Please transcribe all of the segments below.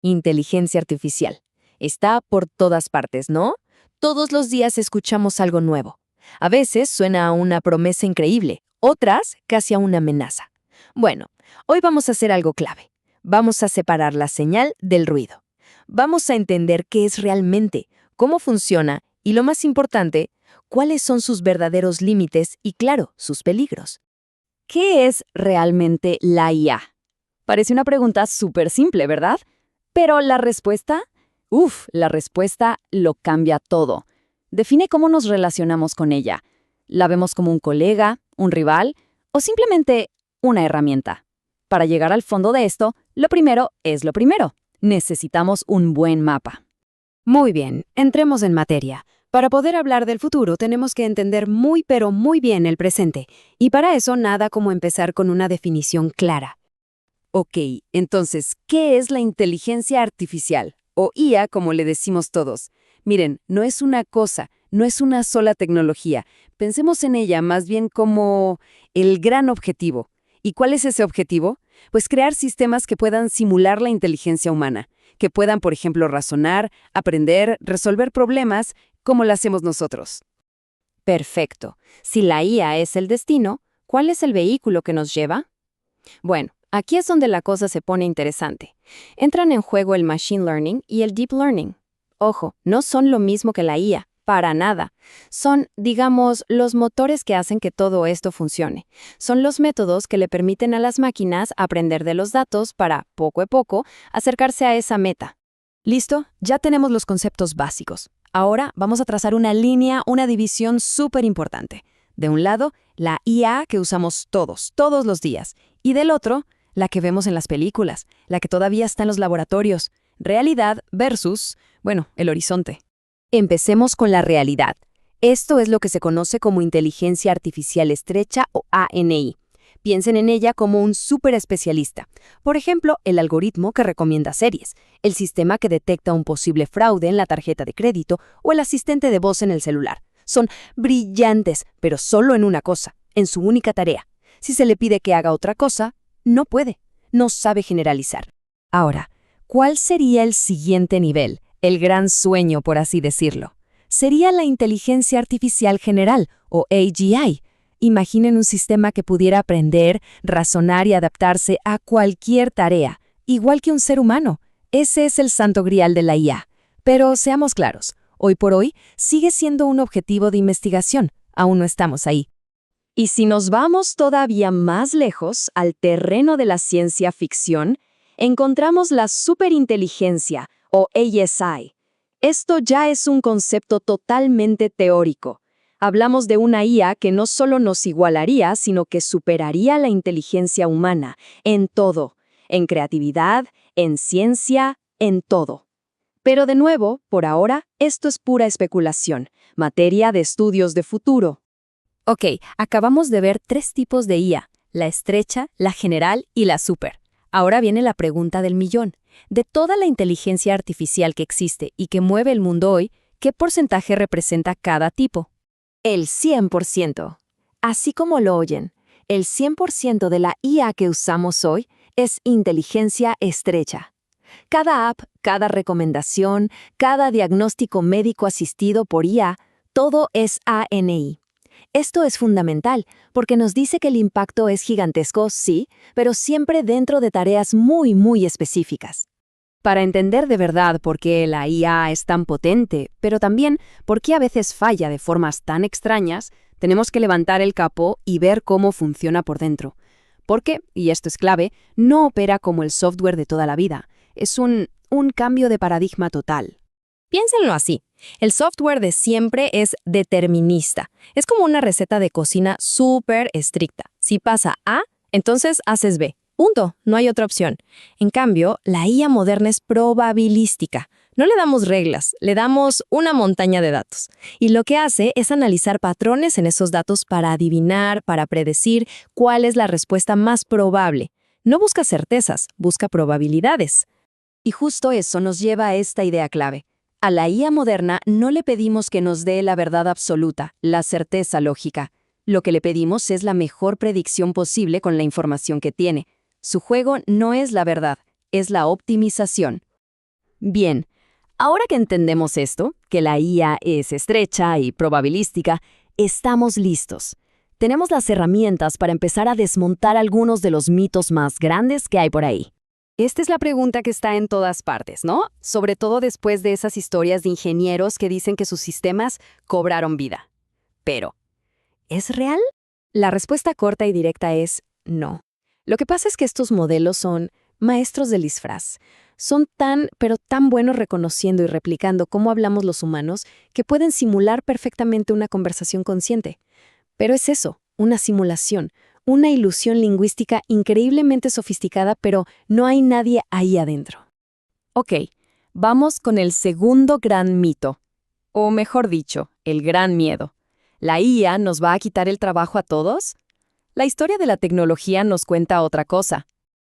Inteligencia artificial. Está por todas partes, ¿no? Todos los días escuchamos algo nuevo. A veces suena a una promesa increíble, otras casi a una amenaza. Bueno, hoy vamos a hacer algo clave. Vamos a separar la señal del ruido. Vamos a entender qué es realmente, cómo funciona y, lo más importante, cuáles son sus verdaderos límites y, claro, sus peligros. ¿Qué es realmente la IA? Parece una pregunta súper simple, ¿verdad? Pero la respuesta, la respuesta lo cambia todo. Define cómo nos relacionamos con ella. ¿La vemos como un colega, un rival o simplemente una herramienta? Para llegar al fondo de esto, lo primero es lo primero. Necesitamos un buen mapa. Muy bien, entremos en materia. Para poder hablar del futuro tenemos que entender muy pero muy bien el presente, y para eso nada como empezar con una definición clara. Ok, entonces, ¿qué es la inteligencia artificial? O IA, como le decimos todos. Miren, no es una cosa, no es una sola tecnología. Pensemos en ella más bien como el gran objetivo. ¿Y cuál es ese objetivo? Pues crear sistemas que puedan simular la inteligencia humana, que puedan, por ejemplo, razonar, aprender, resolver problemas, como lo hacemos nosotros. Perfecto. Si la IA es el destino, ¿cuál es el vehículo que nos lleva? Bueno, aquí es donde la cosa se pone interesante. Entran en juego el Machine Learning y el Deep Learning. Ojo, no son lo mismo que la IA, para nada. Son, digamos, los motores que hacen que todo esto funcione. Son los métodos que le permiten a las máquinas aprender de los datos para, poco a poco, acercarse a esa meta. ¿Listo? Ya tenemos los conceptos básicos. Ahora vamos a trazar una línea, una división súper importante. De un lado, la IA que usamos todos los días. Y del otro, la que vemos en las películas, la que todavía está en los laboratorios. Realidad versus, el horizonte. Empecemos con la realidad. Esto es lo que se conoce como inteligencia artificial estrecha o ANI. Piensen en ella como un súper especialista. Por ejemplo, el algoritmo que recomienda series, el sistema que detecta un posible fraude en la tarjeta de crédito o el asistente de voz en el celular. Son brillantes, pero solo en una cosa, en su única tarea. Si se le pide que haga otra cosa, no puede, no sabe generalizar. Ahora, ¿cuál sería el siguiente nivel? El gran sueño, por así decirlo. Sería la inteligencia artificial general, o AGI. Imaginen un sistema que pudiera aprender, razonar y adaptarse a cualquier tarea, igual que un ser humano. Ese es el santo grial de la IA. Pero seamos claros, hoy por hoy sigue siendo un objetivo de investigación. Aún no estamos ahí. Y si nos vamos todavía más lejos, al terreno de la ciencia ficción, encontramos la superinteligencia, o ASI. Esto ya es un concepto totalmente teórico. Hablamos de una IA que no solo nos igualaría, sino que superaría la inteligencia humana, en todo, en creatividad, en ciencia, en todo. Pero de nuevo, por ahora, esto es pura especulación, materia de estudios de futuro. Ok, acabamos de ver 3 tipos de IA, la estrecha, la general y la super. Ahora viene la pregunta del millón. De toda la inteligencia artificial que existe y que mueve el mundo hoy, ¿qué porcentaje representa cada tipo? El 100%. Así como lo oyen, el 100% de la IA que usamos hoy es inteligencia estrecha. Cada app, cada recomendación, cada diagnóstico médico asistido por IA, todo es ANI. Esto es fundamental porque nos dice que el impacto es gigantesco, sí, pero siempre dentro de tareas muy específicas. Para entender de verdad por qué la IA es tan potente, pero también por qué a veces falla de formas tan extrañas, tenemos que levantar el capó y ver cómo funciona por dentro. Porque, y esto es clave, no opera como el software de toda la vida. Es un cambio de paradigma total. Piénsenlo así. El software de siempre es determinista. Es como una receta de cocina súper estricta. Si pasa A, entonces haces B. Punto, no hay otra opción. En cambio, la IA moderna es probabilística. No le damos reglas, le damos una montaña de datos. Y lo que hace es analizar patrones en esos datos para adivinar, para predecir cuál es la respuesta más probable. No busca certezas, busca probabilidades. Y justo eso nos lleva a esta idea clave. A la IA moderna no le pedimos que nos dé la verdad absoluta, la certeza lógica. Lo que le pedimos es la mejor predicción posible con la información que tiene. Su juego no es la verdad, es la optimización. Bien, ahora que entendemos esto, que la IA es estrecha y probabilística, estamos listos. Tenemos las herramientas para empezar a desmontar algunos de los mitos más grandes que hay por ahí. Esta es la pregunta que está en todas partes, ¿no? Sobre todo después de esas historias de ingenieros que dicen que sus sistemas cobraron vida. Pero, ¿es real? La respuesta corta y directa es no. Lo que pasa es que estos modelos son maestros del disfraz. Son pero tan buenos reconociendo y replicando cómo hablamos los humanos que pueden simular perfectamente una conversación consciente. Pero es eso, una simulación, una ilusión lingüística increíblemente sofisticada, pero no hay nadie ahí adentro. Ok, vamos con el segundo gran mito. O mejor dicho, el gran miedo. ¿La IA nos va a quitar el trabajo a todos? La historia de la tecnología nos cuenta otra cosa.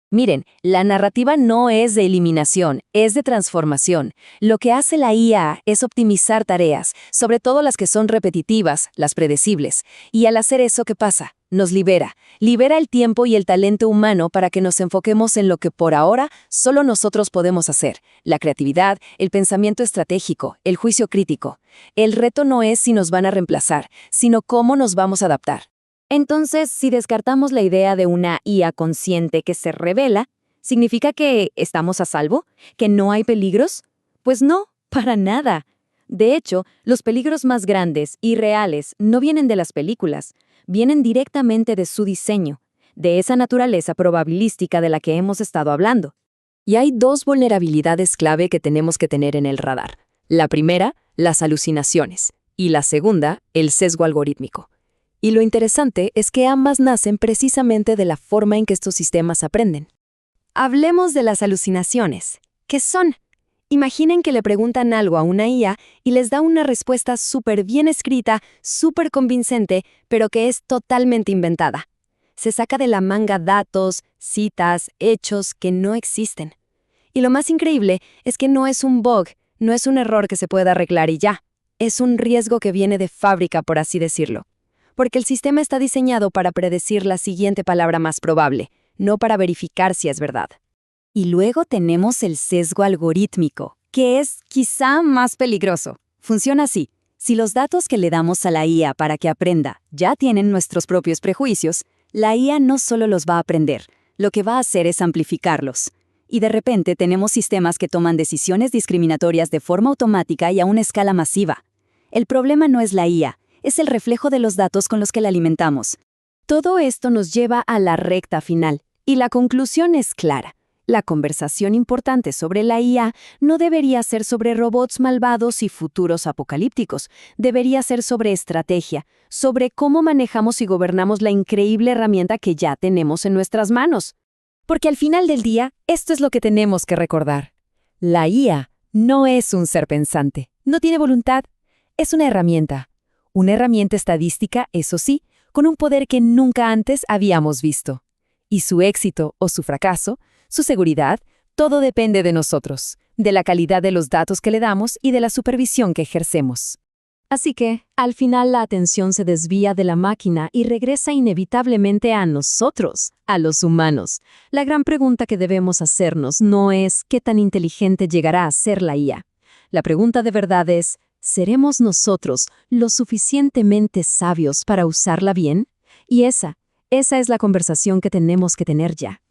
Miren, la narrativa no es de eliminación, es de transformación. Lo que hace la IA es optimizar tareas, sobre todo las que son repetitivas, las predecibles. Y al hacer eso, ¿qué pasa? Nos libera el tiempo y el talento humano para que nos enfoquemos en lo que por ahora solo nosotros podemos hacer, la creatividad, el pensamiento estratégico, el juicio crítico. El reto no es si nos van a reemplazar, sino cómo nos vamos a adaptar. Entonces, si descartamos la idea de una IA consciente que se revela, ¿significa que estamos a salvo? ¿Que no hay peligros? Pues no, para nada. De hecho, los peligros más grandes y reales no vienen de las películas, vienen directamente de su diseño, de esa naturaleza probabilística de la que hemos estado hablando. Y hay dos vulnerabilidades clave que tenemos que tener en el radar. La primera, las alucinaciones, y la segunda, el sesgo algorítmico. Y lo interesante es que ambas nacen precisamente de la forma en que estos sistemas aprenden. Hablemos de las alucinaciones. ¿Qué son? Imaginen que le preguntan algo a una IA y les da una respuesta súper bien escrita, súper convincente, pero que es totalmente inventada. Se saca de la manga datos, citas, hechos que no existen. Y lo más increíble es que no es un bug, no es un error que se pueda arreglar y ya. Es un riesgo que viene de fábrica, por así decirlo. Porque el sistema está diseñado para predecir la siguiente palabra más probable, no para verificar si es verdad. Y luego tenemos el sesgo algorítmico, que es quizá más peligroso. Funciona así. Si los datos que le damos a la IA para que aprenda ya tienen nuestros propios prejuicios, la IA no solo los va a aprender, lo que va a hacer es amplificarlos. Y de repente tenemos sistemas que toman decisiones discriminatorias de forma automática y a una escala masiva. El problema no es la IA, es el reflejo de los datos con los que la alimentamos. Todo esto nos lleva a la recta final, y la conclusión es clara. La conversación importante sobre la IA no debería ser sobre robots malvados y futuros apocalípticos, debería ser sobre estrategia, sobre cómo manejamos y gobernamos la increíble herramienta que ya tenemos en nuestras manos. Porque al final del día, esto es lo que tenemos que recordar. La IA no es un ser pensante, no tiene voluntad, es una herramienta. Una herramienta estadística, eso sí, con un poder que nunca antes habíamos visto. Y su éxito o su fracaso, su seguridad, todo depende de nosotros, de la calidad de los datos que le damos y de la supervisión que ejercemos. Así que, al final la atención se desvía de la máquina y regresa inevitablemente a nosotros, a los humanos. La gran pregunta que debemos hacernos no es ¿qué tan inteligente llegará a ser la IA? La pregunta de verdad es ¿seremos nosotros lo suficientemente sabios para usarla bien? Y esa es la conversación que tenemos que tener ya.